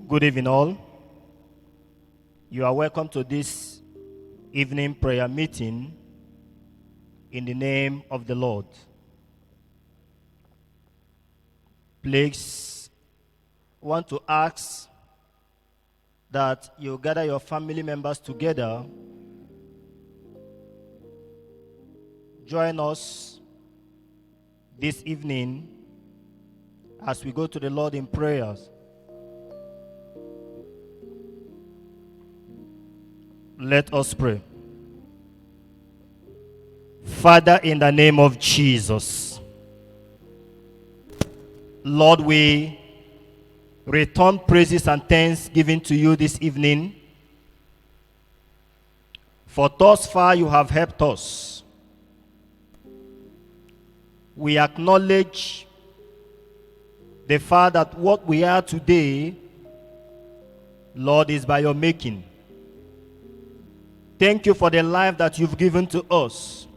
Good evening, all. You are welcome to this evening prayer meeting in the name of the Lord. Please, I want to ask that you gather your family members together. Join us this evening as we go to the Lord in prayers. Let us pray. Father, in the name of Jesus, Lord, we return praises and thanksgiving to you this evening. For thus far you have helped us. We acknowledge the fact that what we are today, Lord, is by your making. Thank you for the life that you've given to us.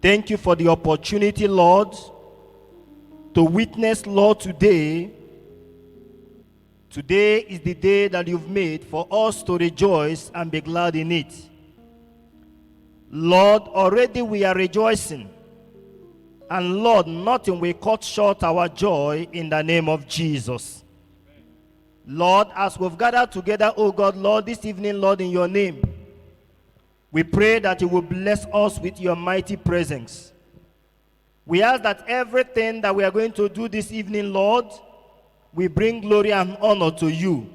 Thank you for the opportunity, Lord, to witness, Lord, today. Today is the day that you've made for us to rejoice and be glad in it. Lord, already we are rejoicing. And Lord, nothing will cut short our joy in the name of Jesus. Lord, as we've gathered together, oh God, Lord, this evening, Lord, in your name, we pray that you will bless us with your mighty presence. We ask that everything that we are going to do this evening, Lord, we bring glory and honor to you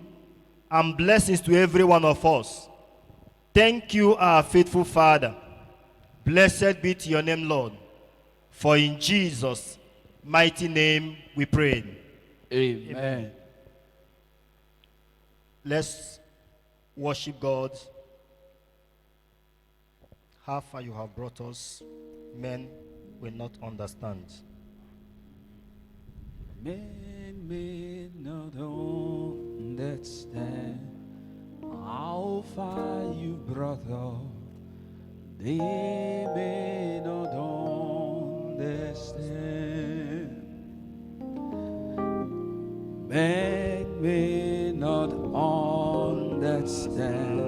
and blessings to every one of us. Thank you, our faithful Father. Blessed be to your name, Lord. For in Jesus' mighty name we pray. Amen. Let's worship God. How far you have brought us, men will not understand. Men may not understand how far you brought us. They may not understand. Men may not understand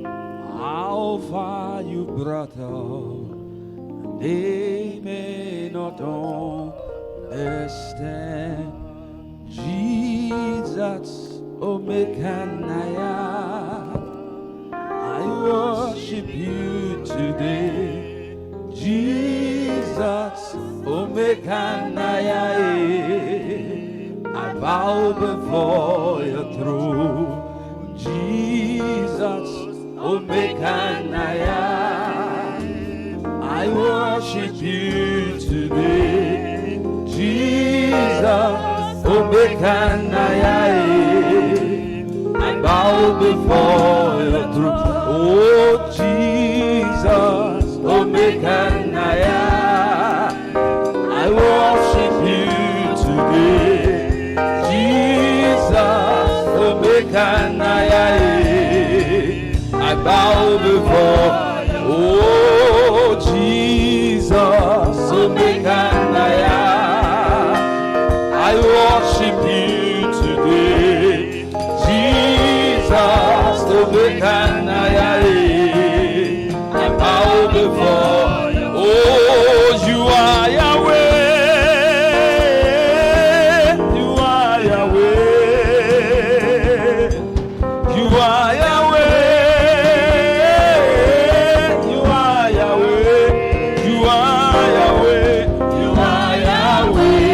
how far you brought us. They may not understand. Jesus, Omekaniah, I worship you today. Jesus, Omekaniah, I bow before your throne. Jesus, Omekaniah, I worship you today. Jesus, Omekaniah, I bow before your throne. Oh, Jesus, Omekaniah, I worship you today. Jesus, Omekaniah, I bow before. Oh, Jesus, Omekaniah, I worship you today. Jesus, Omekaniah, I bow before. Oh, you are Yahweh. You are Yahweh. You are Yahweh. You are Yahweh. You are Yahweh. You are Yahweh.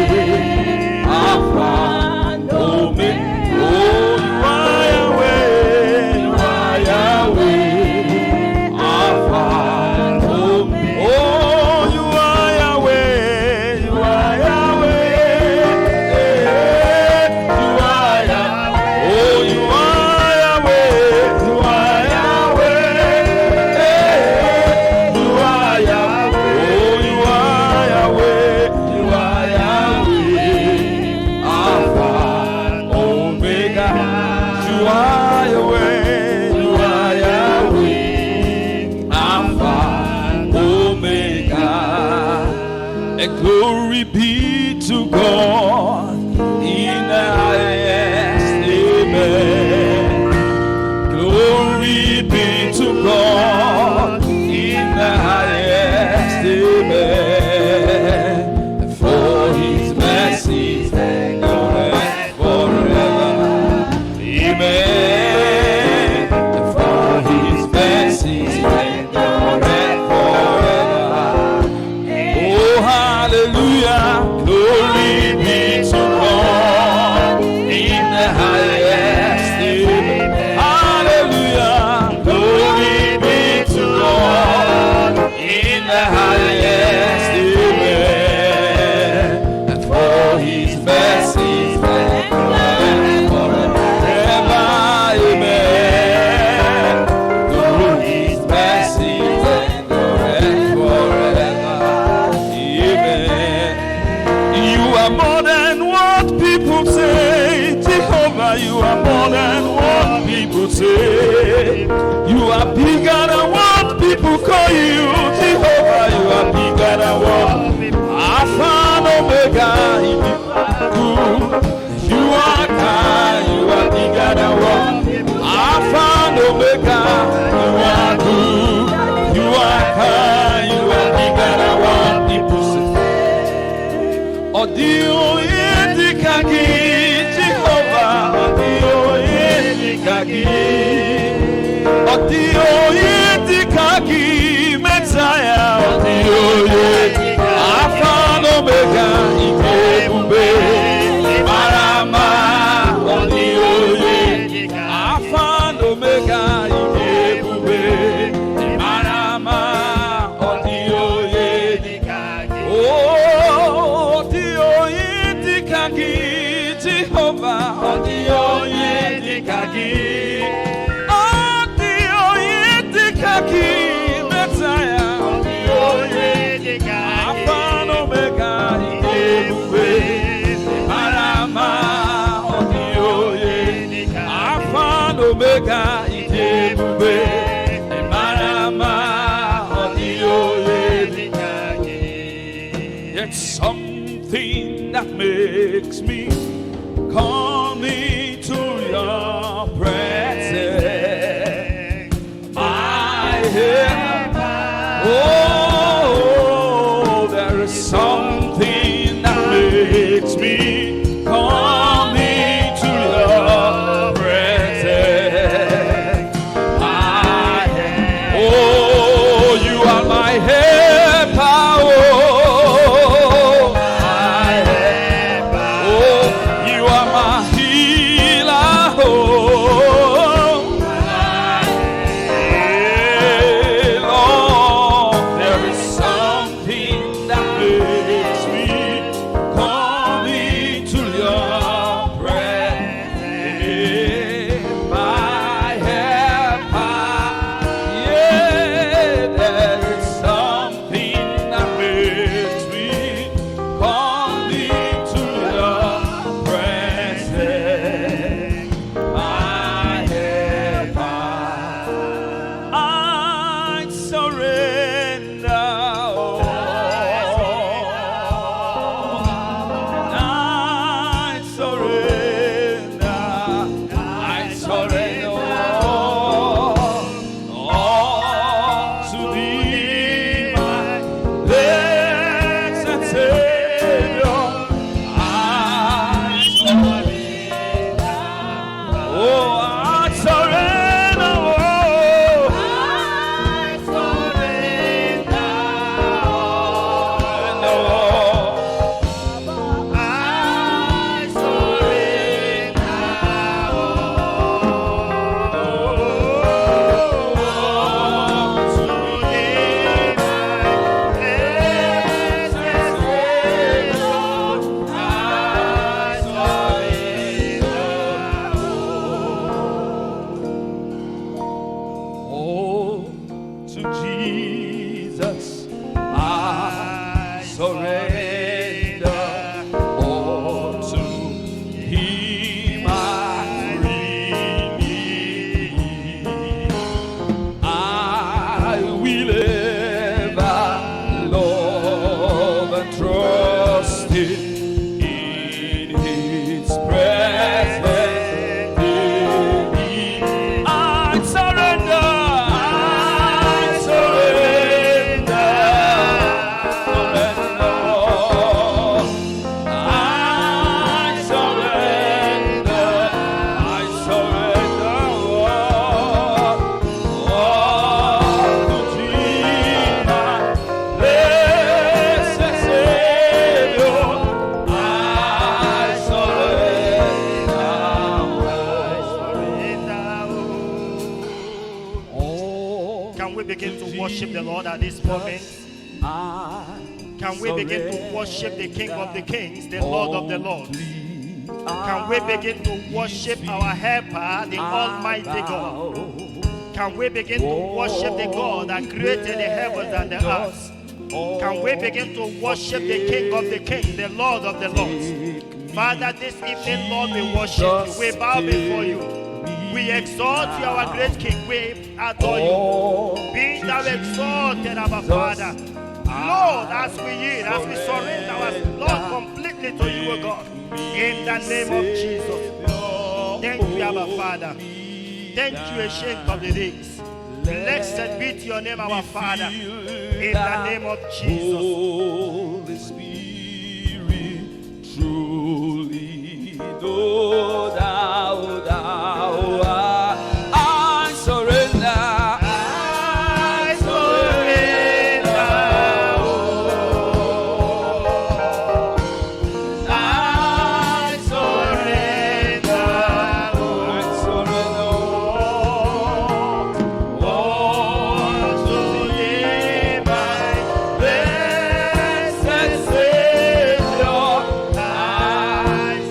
Alpha and Omega. Oh, you are Yahweh. You are Yahweh. Alpha and Omega. Oh, you are Yahweh. You are Yahweh. You are Yahweh. Oh, you are Yahweh. You are Yahweh. You are Yahweh. Oh, you are Yahweh. You are Yahweh. Alpha and Omega. You are Yahweh. You are Yahweh. Alpha and Omega. And glory be to God in the highest. say you are bigger than what people call you. Jehovah, you are bigger than what Alpha and Omega. You are kind, you are bigger than what Alpha and Omega. You are good, you are kind, you are bigger than what people say. Odio yendikagi, Jehovah, odio yendikagi, odio yendikagi, Messiah, odio yendikagi, Alpha and Omega, Ikebube, Marama, odio yendikagi, Alpha and Omega, Ikebube, Marama, odio yendikagi, oh, odio yendikagi, Jehovah, odio yendikagi, odio yendikagi, Messiah, odio yendikagi, Alpha and Omega, Ikebube, Marama, odio yendikagi, Alpha and Omega, Ikebube, Marama, odio yendikagi. It's something that makes me come into your presence. My head, oh, there is something that makes me come into your presence. My head, oh, you are my helper. You are my healer, oh, hey, Lord, there is something that makes me come into your presence, my helper, yeah, there is something that makes me come into your presence, my helper. I surrender, oh, I surrender, all to thee, my blessed Savior. I surrender. Oh, I surrender, oh, I surrender, oh, I to Jesus, I surrender. All to Him I freely. I will ever love and trust in His presence daily. I surrender, surrender, surrender all. I surrender all to Jesus, blessed Savior. I surrender all. Can we begin to worship the Lord at this moment? Can we begin to worship the King of the Kings, the Lord of the Lords? Can we begin to worship our helper, the Almighty God? Can we begin to worship the God that created the heavens and the earth? Can we begin to worship the King of the Kings, the Lord of the Lords? Father, this evening, Lord, we worship you. We bow before you. We exalt you, our great King. We adore you. Be thou exalted, our Father. Lord, as we yield, as we surrender our Lord completely to you, O God, in the name of Jesus. Thank you, our Father. Thank you, Ancient of the Days. Blessed be to your name, our Father, in the name of Jesus. Holy Spirit, truly know thou art. I surrender. I surrender. I surrender. I surrender. Lord, to thee, my blessed Savior, I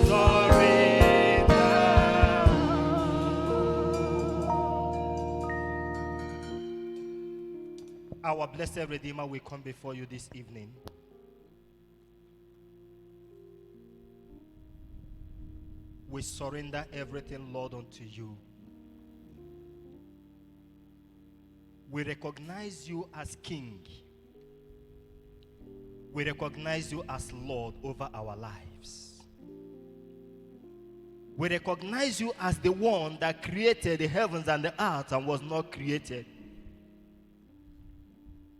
surrender. Our blessed Redeemer, we come before you this evening. We surrender everything, Lord, unto you. We recognize you as King. We recognize you as Lord over our lives. We recognize you as the one that created the heavens and the earth and was not created.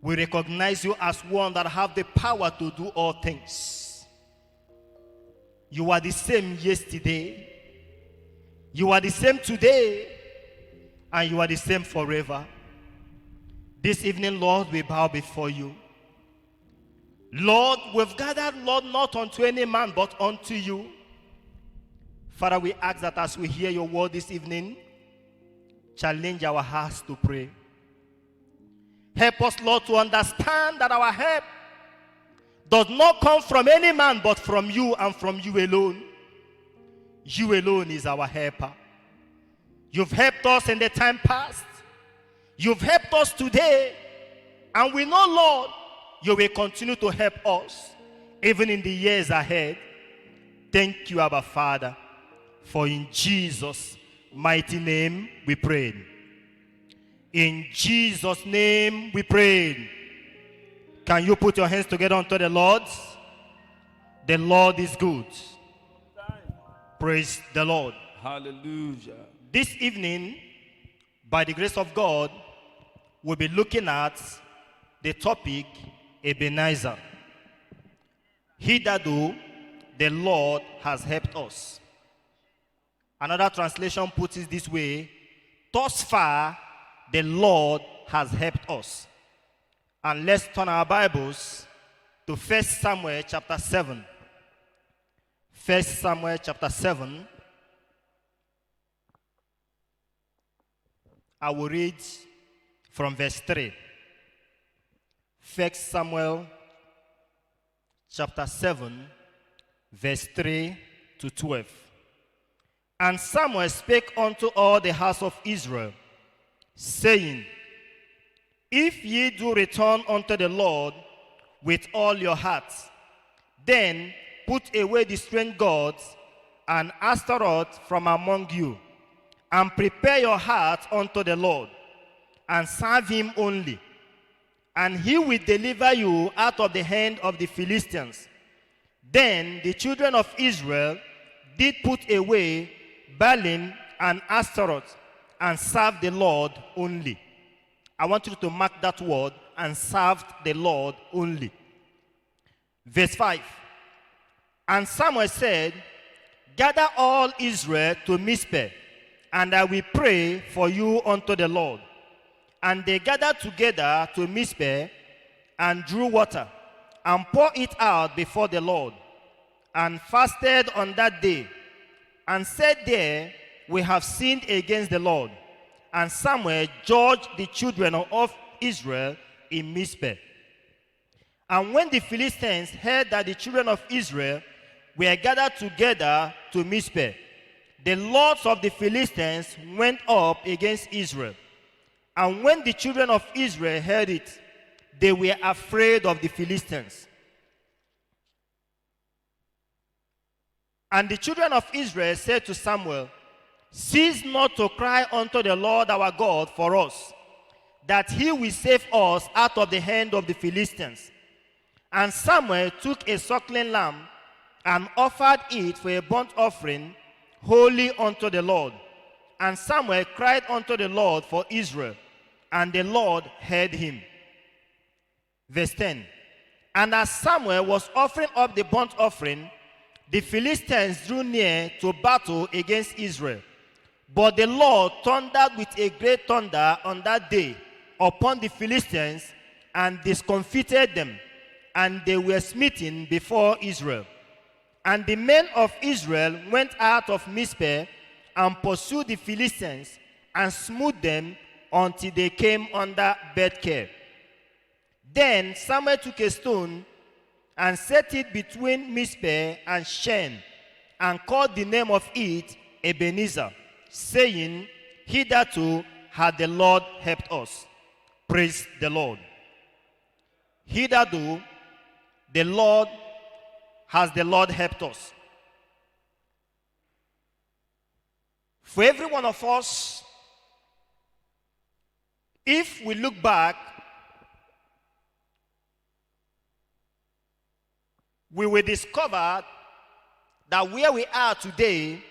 We recognize you as one that have the power to do all things. You are the same yesterday. You are the same today. And you are the same forever. This evening, Lord, we bow before you. Lord, we've gathered, Lord, not unto any man, but unto you. Father, we ask that as we hear your word this evening, challenge our hearts to pray. Help us, Lord, to understand that our help does not come from any man, but from you and from you alone. You alone is our helper. You've helped us in the time past. You've helped us today. And we know, Lord, you will continue to help us even in the years ahead. Thank you, Abba Father, for in Jesus' mighty name we pray. In Jesus' name we pray. Can you put your hands together unto the Lord? The Lord is good. Praise the Lord. Hallelujah. This evening, by the grace of God, we'll be looking at the topic Ebenezer. Hitherto, the Lord has helped us. Another translation puts it this way: thus far, the Lord has helped us. And let's turn our Bibles to 1 Samuel chapter 7. 1 Samuel chapter 7. I will read from verse 3. 1 Samuel chapter 7, verse 3 to 12. And Samuel spake unto all the house of Israel, saying, if ye do return unto the Lord with all your hearts, then put away the strange gods and Ashtaroth from among you, and prepare your heart unto the Lord, and serve him only. And he will deliver you out of the hand of the Philistines. Then the children of Israel did put away Baalim and Ashtaroth, and served the Lord only. I want you to mark that word, and served the Lord only. Verse 5. And Samuel said, gather all Israel to Mizpeh, and I will pray for you unto the Lord. And they gathered together to Mizpeh, and drew water, and poured it out before the Lord, and fasted on that day, and said there, we have sinned against the Lord. And Samuel judged the children of Israel in Mizpeh. And when the Philistines heard that the children of Israel were gathered together to Mizpeh, the lords of the Philistines went up against Israel. And when the children of Israel heard it, they were afraid of the Philistines. And the children of Israel said to Samuel, cease not to cry unto the Lord our God for us, that he will save us out of the hand of the Philistines. And Samuel took a suckling lamb and offered it for a burnt offering holy unto the Lord. And Samuel cried unto the Lord for Israel, and the Lord heard him. Verse 10. And as Samuel was offering up the burnt offering, the Philistines drew near to battle against Israel. But the Lord thundered with a great thunder on that day upon the Philistines, and discomfited them, and they were smitten before Israel. And the men of Israel went out of Mizpeh and pursued the Philistines, and smote them until they came under Bethker. Then Samuel took a stone and set it between Mizpeh and Shen, and called the name of it Ebenezer, saying, hitherto had the Lord helped us. Praise the Lord. Hitherto the Lord has the Lord helped us. For every one of us, if we look back, we will discover that where we are today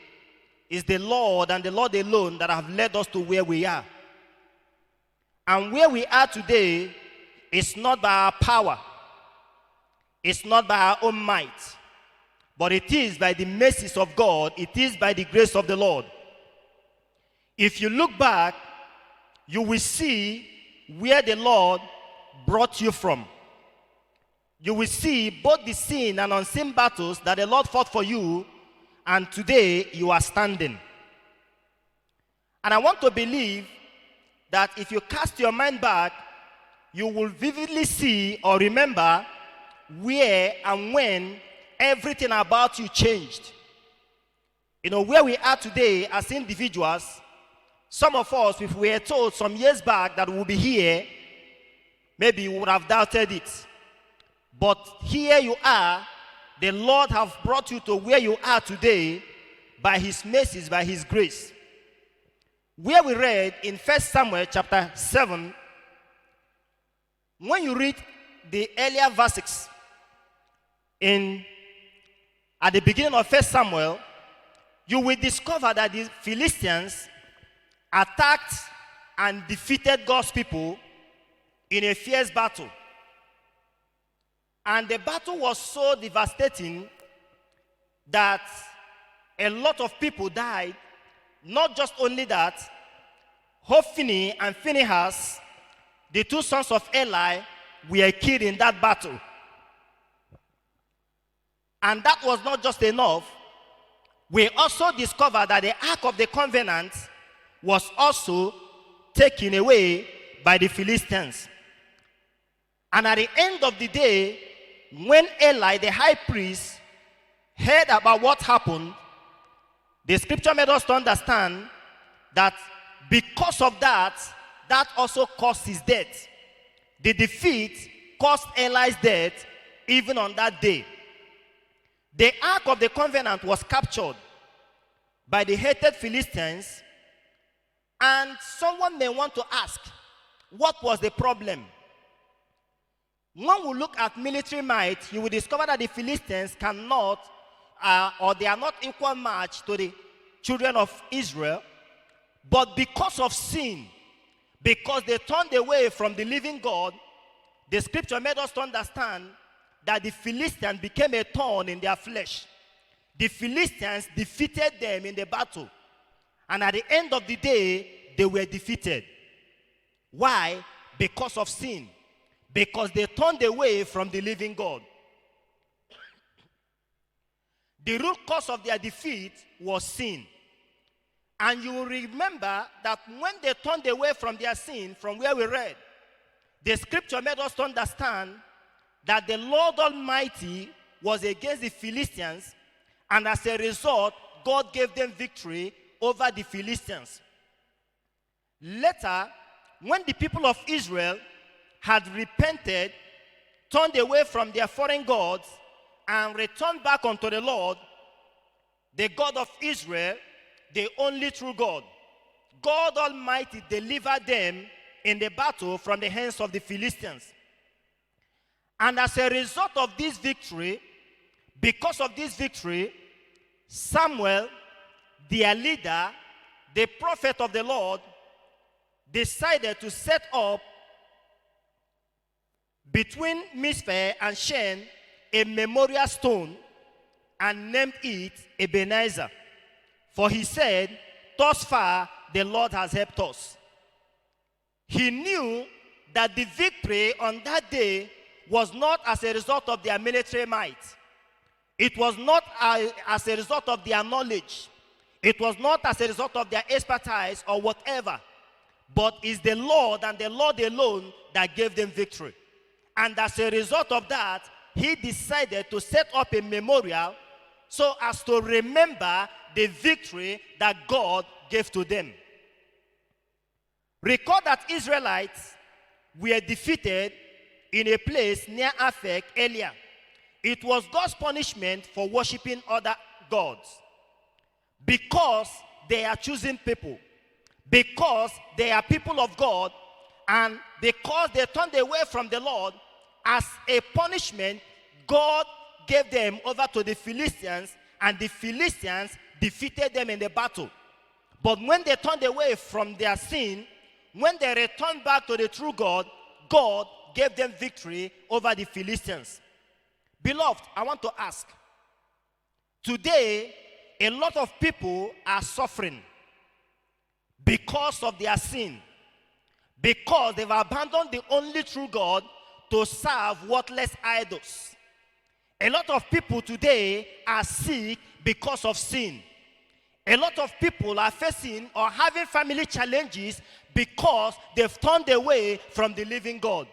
is the Lord and the Lord alone that have led us to where we are. And where we are today is not by our power, it's not by our own might, but it is by the mercies of God, it is by the grace of the Lord. If you look back, you will see where the Lord brought you from. You will see both the seen and unseen battles that the Lord fought for you, and today you are standing. And I want to believe that if you cast your mind back, you will vividly see or remember where and when everything about you changed. You know, where we are today as individuals, some of us, if we were told some years back that we'll be here, maybe we would have doubted it. But here you are, the Lord have brought you to where you are today by his mercies, by his grace. Where we read in 1 Samuel chapter 7, when you read the earlier verses at the beginning of 1 Samuel, you will discover that the Philistines attacked and defeated God's people in a fierce battle. And the battle was so devastating that a lot of people died. Not just only that, Hophni and Phinehas, the two sons of Eli, were killed in that battle. And that was not just enough. We also discovered that the Ark of the Covenant was also taken away by the Philistines. And at the end of the day, when Eli, the high priest, heard about what happened, the scripture made us to understand that because of that, that also caused his death. The defeat caused Eli's death even on that day. The Ark of the Covenant was captured by the hated Philistines, and someone may want to ask, what was the problem? When we look at military might, you will discover that the Philistines cannot, or they are not equal match to the children of Israel. But because of sin, because they turned away from the living God, the scripture made us to understand that the Philistines became a thorn in their flesh. The Philistines defeated them in the battle. And at the end of the day, they were defeated. Why? Because of sin. Because they turned away from the living God. The root cause of their defeat was sin. And you will remember that when they turned away from their sin, from where we read, the scripture made us to understand that the Lord Almighty was against the Philistines, and as a result, God gave them victory over the Philistines. Later, when the people of Israel had repented, turned away from their foreign gods, and returned back unto the Lord, the God of Israel, the only true God. God Almighty delivered them in the battle from the hands of the Philistines. And as a result of this victory, because of this victory, Samuel, their leader, the prophet of the Lord, decided to set up between Mizpeh and Shen a memorial stone and named it Ebenezer. For he said, thus far the Lord has helped us. He knew that the victory on that day was not as a result of their military might. It was not as a result of their knowledge. It was not as a result of their expertise or whatever. But it's the Lord and the Lord alone that gave them victory. And as a result of that, he decided to set up a memorial so as to remember the victory that God gave to them. Recall that Israelites were defeated in a place near Aphek earlier. It was God's punishment for worshiping other gods. Because they are chosen people. Because they are people of God. And because they turned away from the Lord, as a punishment, God gave them over to the Philistines, and the Philistines defeated them in the battle. But when they turned away from their sin, when they returned back to the true God, God gave them victory over the Philistines. Beloved, I want to ask, today, a lot of people are suffering because of their sin, because they've abandoned the only true God to serve worthless idols. A lot of people today are sick because of sin. A lot of people are facing or having family challenges because they've turned away from the living God.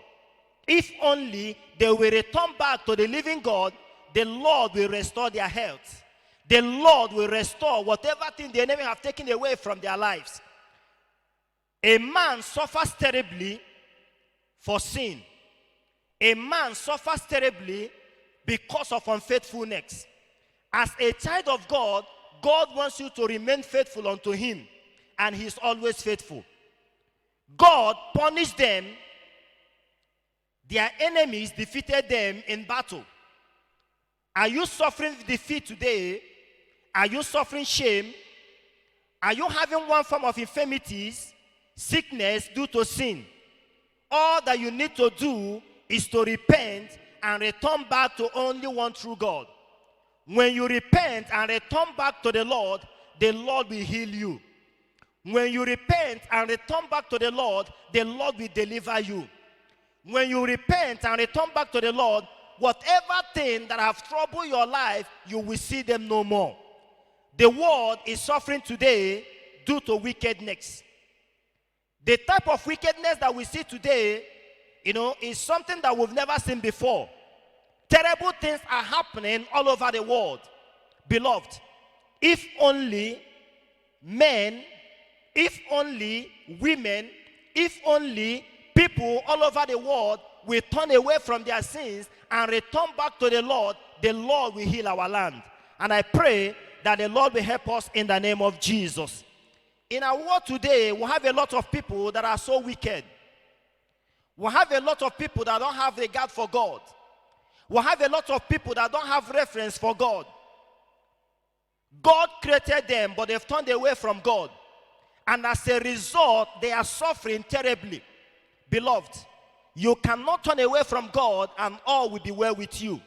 If only they will return back to the living God, the Lord will restore their health. The Lord will restore whatever thing the enemy have taken away from their lives. A man suffers terribly for sin. A man suffers terribly because of unfaithfulness. As a child of God, God wants you to remain faithful unto him, and he is always faithful. God punished them. Their enemies defeated them in battle. Are you suffering defeat today? Are you suffering shame? Are you having one form of infirmities, sickness due to sin? All that you need to do is to repent and return back to only one true God. When you repent and return back to the Lord will heal you. When you repent and return back to the Lord will deliver you. When you repent and return back to the Lord, whatever thing that have troubled your life, you will see them no more. The world is suffering today due to wickedness. The type of wickedness that we see today, is something that we've never seen before. Terrible things are happening all over the world. Beloved, if only men, if only women, if only people all over the world will turn away from their sins and return back to the Lord will heal our land. And I pray that the Lord will help us in the name of Jesus. In our world today, we have a lot of people that are so wicked. We have a lot of people that don't have regard for God. We have a lot of people that don't have reference for God. God created them, but they've turned away from God. And as a result, they are suffering terribly. Beloved, you cannot turn away from God and all will be well with you.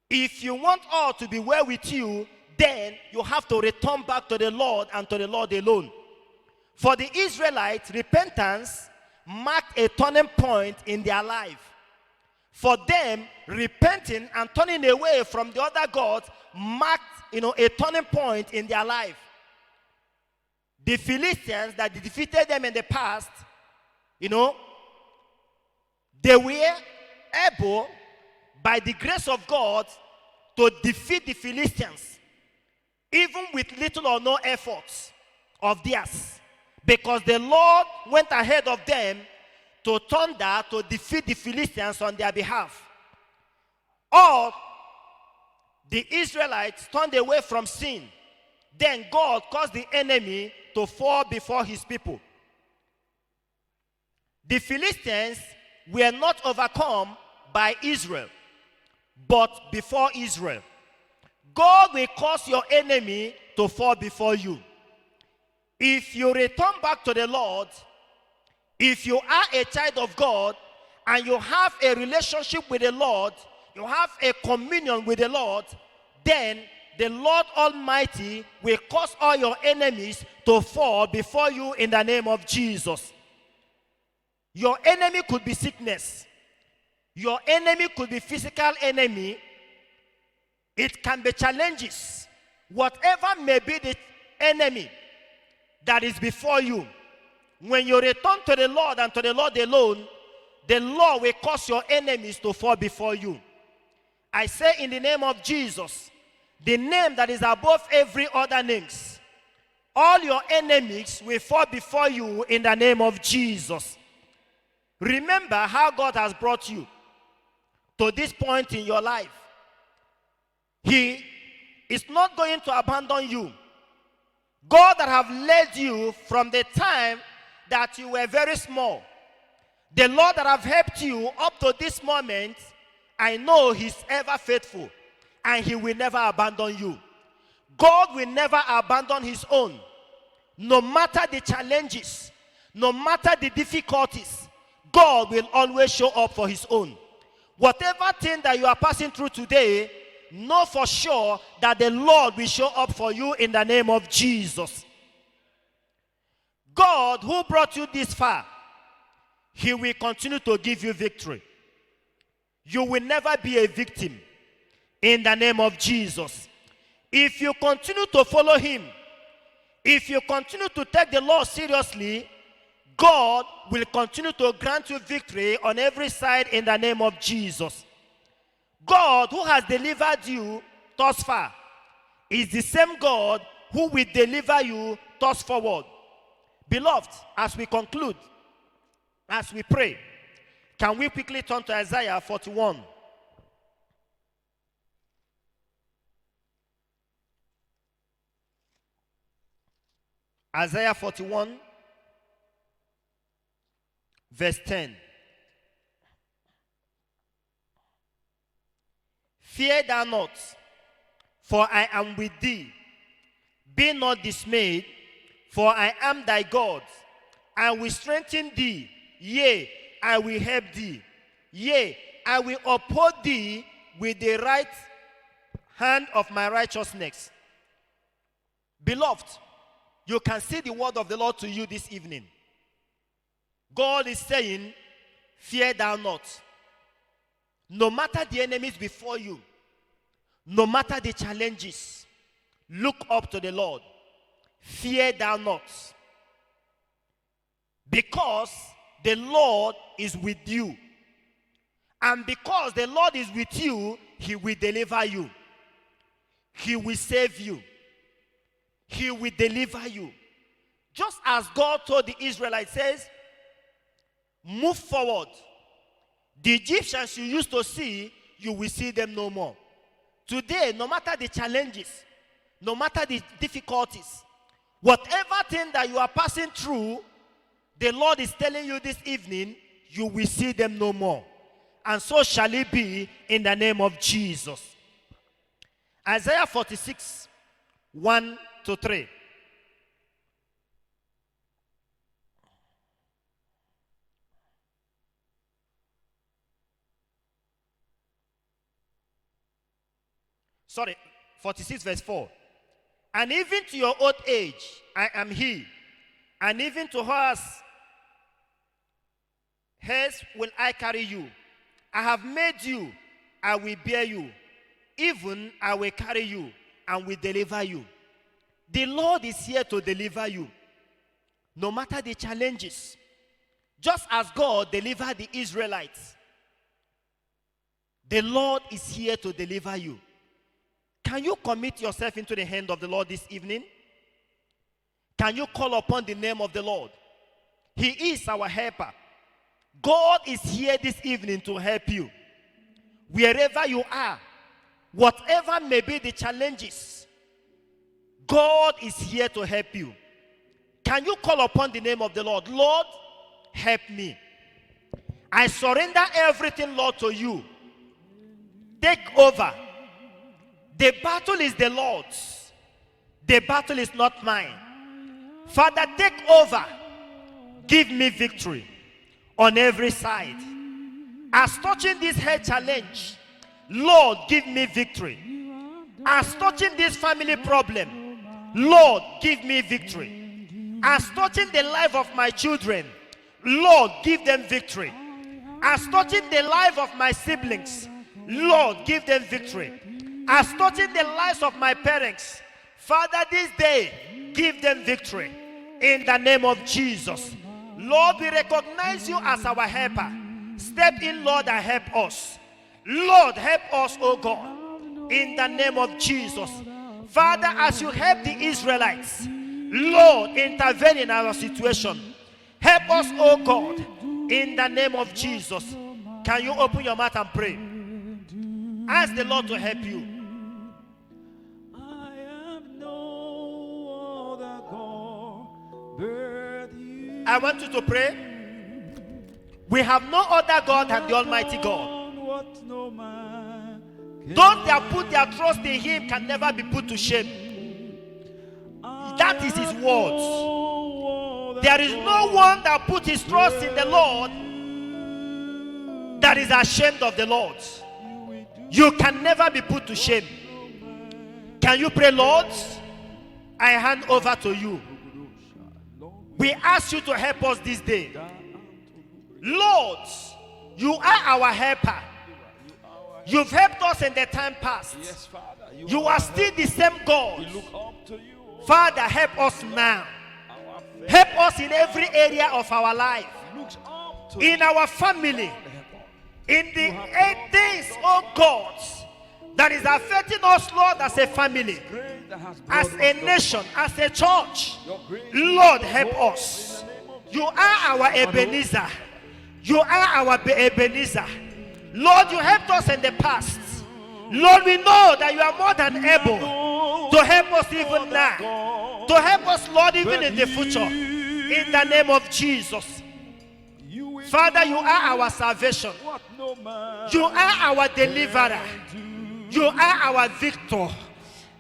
If you want all to be well with you, then you have to return back to the Lord and to the Lord alone. For the Israelites, repentance marked a turning point in their life. For them, repenting and turning away from the other gods marked, a turning point in their life. The Philistines that defeated them in the past, they were able, by the grace of God, to defeat the Philistines, even with little or no efforts of theirs, because the Lord went ahead of them to thunder to defeat the Philistines on their behalf. Or the Israelites turned away from sin. Then God caused the enemy to fall before his people. The Philistines were not overcome by Israel, but before Israel. God will cause your enemy to fall before you. If you return back to the Lord, if you are a child of God and you have a relationship with the Lord, you have a communion with the Lord, then the Lord Almighty will cause all your enemies to fall before you in the name of Jesus. Your enemy could be sickness. Your enemy could be physical enemy. It can be challenges. Whatever may be the enemy that is before you, when you return to the Lord and to the Lord alone, the Lord will cause your enemies to fall before you. I say in the name of Jesus, the name that is above every other names, all your enemies will fall before you in the name of Jesus. Remember how God has brought you to this point in your life. He is not going to abandon you. God that have led you from the time that you were very small, the Lord that have helped you up to this moment, I know he's ever faithful and he will never abandon you. God will never abandon his own. No matter the challenges, no matter the difficulties, God will always show up for his own. Whatever thing that you are passing through today, know for sure that the Lord will show up for you in the name of Jesus. God who brought you this far, he will continue to give you victory. You will never be a victim in the name of Jesus. If you continue to follow him, if you continue to take the Lord seriously, God will continue to grant you victory on every side in the name of Jesus. God who has delivered you thus far is the same God who will deliver you thus forward. Beloved, as we conclude, as we pray, can we quickly turn to Isaiah 41? Isaiah 41, verse 10. Fear thou not, for I am with thee. Be not dismayed, for I am thy God. I will strengthen thee, yea, I will help thee. Yea, I will uphold thee with the right hand of my righteousness. Beloved, you can see the word of the Lord to you this evening. God is saying, fear thou not. No matter the enemies before you, no matter the challenges, look up to the Lord. Fear thou not. Because the Lord is with you. And because the Lord is with you, he will deliver you. He will save you. He will deliver you. Just as God told the Israelites, says, move forward. The Egyptians you used to see, you will see them no more. Today, no matter the challenges, no matter the difficulties, whatever thing that you are passing through, the Lord is telling you this evening, you will see them no more. And so shall it be in the name of Jesus. Isaiah 46, 1 to 3. Sorry, 46 verse 4. And even to your old age, I am he. And even to hers will I carry you. I have made you, I will bear you. Even I will carry you and will deliver you. The Lord is here to deliver you. No matter the challenges. Just as God delivered the Israelites, the Lord is here to deliver you. Can you commit yourself into the hand of the Lord this evening? Can you call upon the name of the Lord? He is our helper. God is here this evening to help you. Wherever you are, whatever may be the challenges, God is here to help you. Can you call upon the name of the Lord? Lord, help me. I surrender everything, Lord, to you. Take over. The battle is the Lord's. The battle is not mine. Father, take over. Give me victory on every side. As touching this health challenge, Lord, give me victory. As touching this family problem, Lord, give me victory. As touching the life of my children, Lord, give them victory. As touching the life of my siblings, Lord, give them victory. As touching the lives of my parents, Father, this day, give them victory. In the name of Jesus. Lord, we recognize you as our helper. Step in, Lord, and help us. Lord, help us, oh God. In the name of Jesus. Father, as you help the Israelites, Lord, intervene in our situation. Help us, oh God, in the name of Jesus. Can you open your mouth and pray? Ask the Lord to help you. I have no other God but you. I want you to pray. We have no other God than the Almighty God. What no man can Those that put their trust in Him can never be put to shame. That is His words. There is no one that put his trust in the Lord that is ashamed of the Lord. You can never be put to shame. Can you pray, Lord? I hand over to you. We ask you to help us this day. Lord, you are our helper. You've helped us in the time past. Yes, Father, You are still the same God. we look up to you. Father, help us now. Our faith Help us in every area of our life. looks up to In our family. In the 8 days, oh God, that is affecting us, Lord, as a family, Great that has as brought a us nation, as a church. your grace. Lord, help us. You are our Ebenezer. You are our Ebenezer. Lord, you helped us in the past. Lord, we know that you are more than able to help us even now. To help us, Lord, even in the future. In the name of Jesus. Father, you are our salvation. What no man You are our deliverer. You are our victor.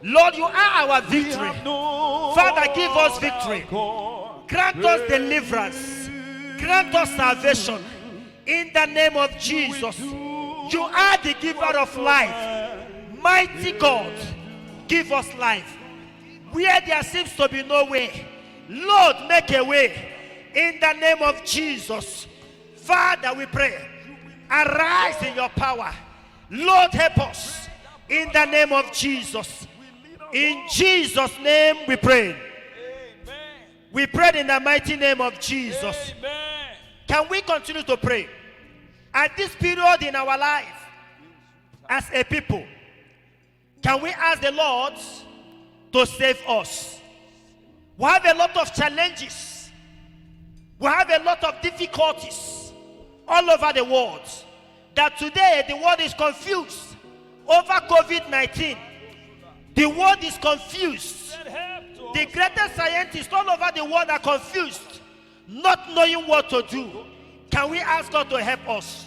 Lord, you are our victory. Father, give us victory. Grant us deliverance. Grant us salvation. In the name of Jesus. You are the giver of life. Mighty God, give us life. Where there seems to be no way, Lord, make a way. In the name of Jesus. Father, we pray. Arise in your power. Lord, help us. In the name of Jesus. In Jesus' name we pray. We prayed in the mighty name of Jesus. Can we continue to pray? At this period in our life, as a people, can we ask the Lord to save us? We have a lot of challenges. We have a lot of difficulties all over the world. That today the world is confused over COVID-19. The world is confused. The greatest scientists all over the world are confused, not knowing what to do. Can we ask God to help us?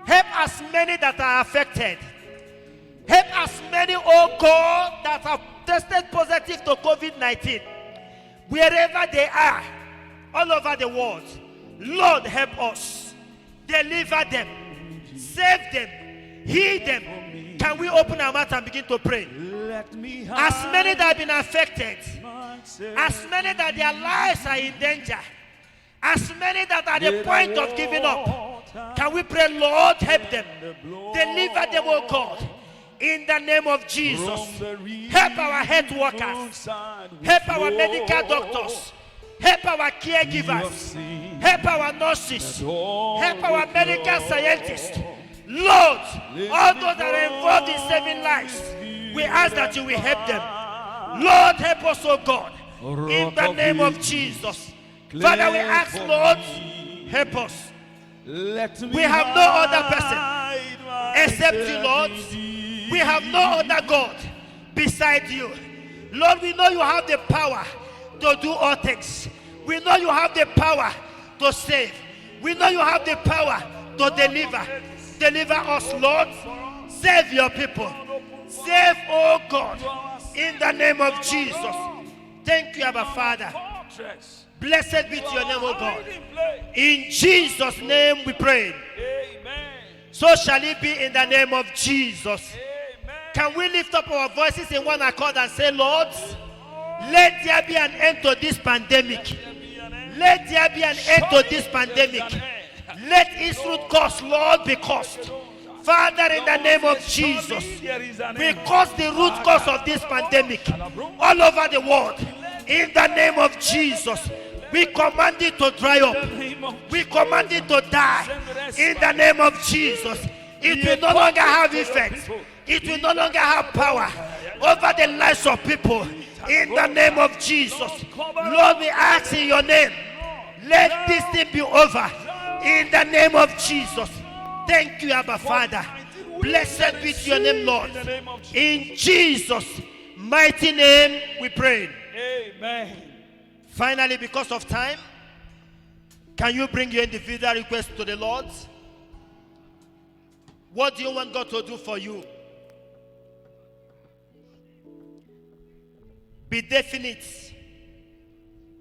Help as many that are affected. Help as many, oh God, that have tested positive to COVID-19. Wherever they are, all over the world. Lord, help us. Deliver them. Save them. Heal them. Can we open our mouth and begin to pray? As many that have been affected, as many that their lives are in danger, as many that are at the point of giving up, can we pray, Lord, help them. Deliver them, oh God, in the name of Jesus. Help our health workers. Help our medical doctors. Help our caregivers. Help our nurses. Help our medical scientists. Lord, all those that are involved in saving lives, we ask that you will help them. Lord, help us, oh God, in the name of Jesus. Father, we ask, Lord, help us. We have no other person except you, Lord. We have no other God beside you. Lord, we know you have the power to do all things. We know you have the power to save. We know you have the power to deliver. Deliver us, Lord. Save your people. Save, oh God, in the name of Jesus. Thank you, Abba Father. Blessed be to your name, oh God. In Jesus' name we pray. Amen. So shall it be in the name of Jesus. Amen. Can we lift up our voices in one accord and say, Lord, let there be an end to this pandemic. Let there be an end to this pandemic. Let its root cause, Lord, be caused. Father, in the name of Jesus, we cause the root cause of this pandemic all over the world. In the name of Jesus, we command it to dry up. We command it to die. In the name of Jesus, it will no longer have effect. It will no longer have power over the lives of people. In the name of Jesus, Lord, we ask in your name, let this thing be over. In the name of Jesus. Thank you, Abba Father. Blessed be your name, Lord. In Jesus' mighty name we pray. Amen. Finally, because of time, can you bring your individual request to the Lord? What do you want God to do for you? Be definite.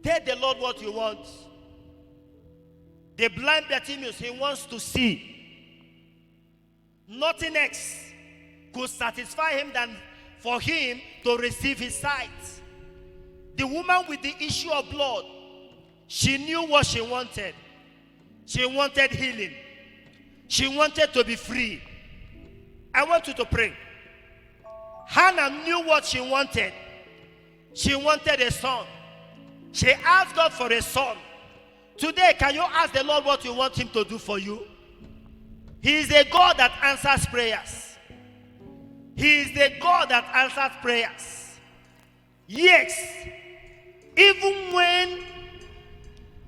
Tell the Lord what you want. The blind Bartimaeus, he wants to see. Nothing else could satisfy him than for him to receive his sight. The woman with the issue of blood, she knew what she wanted. She wanted healing. She wanted to be free. I want you to pray. Hannah knew what she wanted. She wanted a son. She asked God for a son. Today, can you ask the Lord what you want him to do for you? He is a God that answers prayers. He is the God that answers prayers. Yes, even when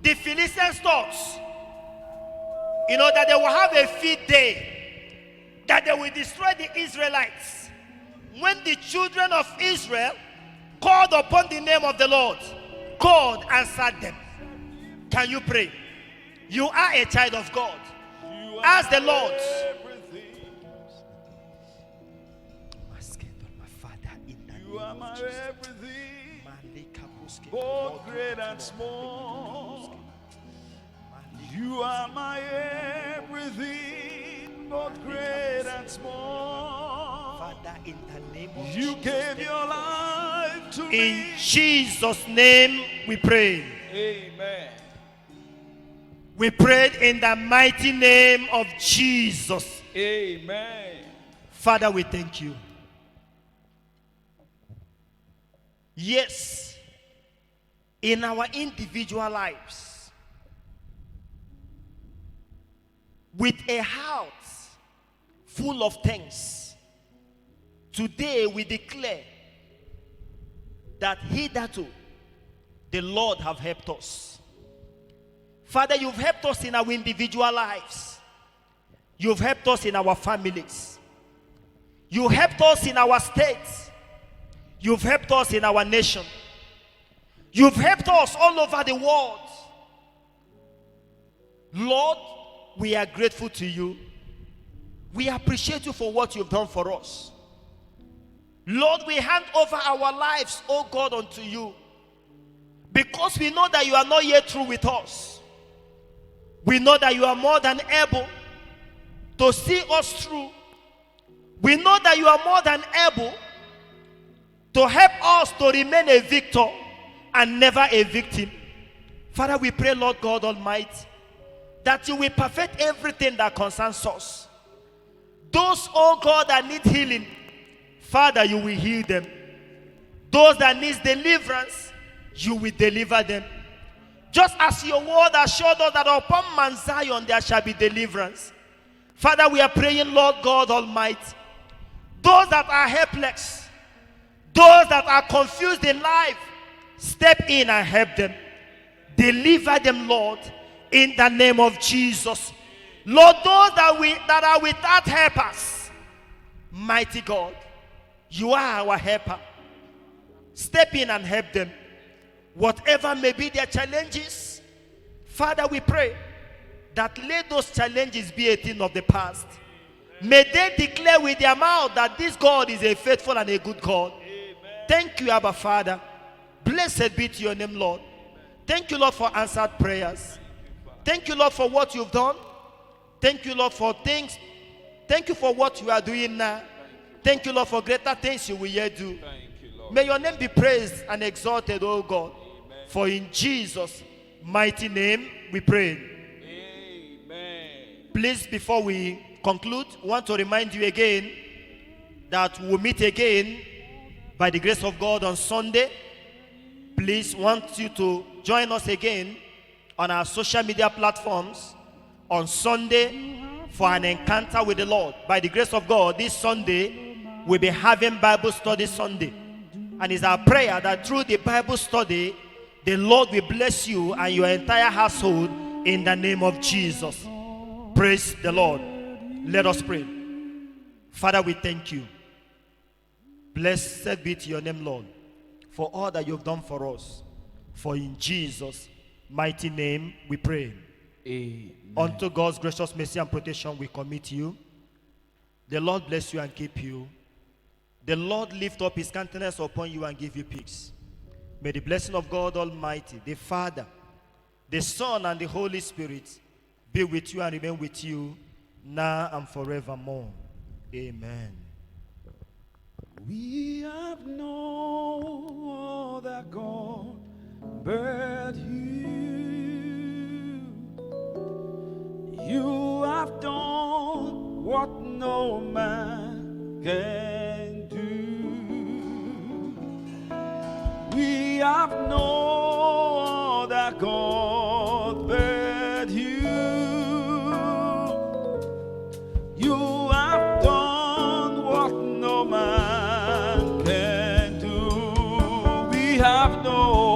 the Philistines thought, that they will have a feast day, that they will destroy the Israelites, when the children of Israel called upon the name of the Lord, God answered them. Can you pray? You are a child of God. Ask the Lord. You are my everything, both great and small. You are my everything, both great and small. Father, in the name of You gave your life to in me. Jesus' name we pray. Amen. We prayed in the mighty name of Jesus. Amen. Father, we thank you. Yes, in our individual lives, with a heart full of thanks, today we declare that hitherto the Lord have helped us. Father, you've helped us in our individual lives. You've helped us in our families. You helped us in our states. You've helped us in our nation. You've helped us all over the world. Lord, we are grateful to you. We appreciate you for what you've done for us. Lord, we hand over our lives, oh God, unto you. Because we know that you are not yet through with us. We know that you are more than able to see us through. We know that you are more than able to help us to remain a victor and never a victim. Father, we pray, Lord God Almighty, that you will perfect everything that concerns us. Those, oh God, that need healing, Father, you will heal them. Those that need deliverance, you will deliver them. Just as your word assured us that upon Mount Zion there shall be deliverance. Father, we are praying, Lord God Almighty, those that are helpless, those that are confused in life, step in and help them. Deliver them, Lord, in the name of Jesus. Lord, those that are without helpers, mighty God, you are our helper. Step in and help them. Whatever may be their challenges, Father, we pray that let those challenges be a thing of the past. May they declare with their mouth that this God is a faithful and a good God. Thank you, Abba Father. Blessed be to your name, Lord. Thank you, Lord, for answered prayers. Thank you, Lord, for what you've done. Thank you, Lord, for things. Thank you for what you are doing now. Thank you, Lord, for greater things you will yet do. May your name be praised and exalted, O God. For in Jesus' mighty name we pray. Amen. Please, before we conclude, I want to remind you again that we'll meet again by the grace of God on Sunday. Please, want you to join us again on our social media platforms on Sunday for an encounter with the Lord. By the grace of God, this Sunday we'll be having Bible study Sunday. And it's our prayer that through the Bible study, the Lord will bless you and your entire household in the name of Jesus. Praise the Lord. Let us pray. Father, we thank you. Blessed be to your name, Lord, for all that you've done for us. For in Jesus' mighty name we pray. Amen. Unto God's gracious mercy and protection we commit you. The Lord bless you and keep you. The Lord lift up his countenance upon you and give you peace. May the blessing of God Almighty, the Father, the Son, and the Holy Spirit be with you and remain with you now and forevermore. Amen. We have no other God but you. You have done what no man can do. We have no other God but you. You have done what no man can do. We have no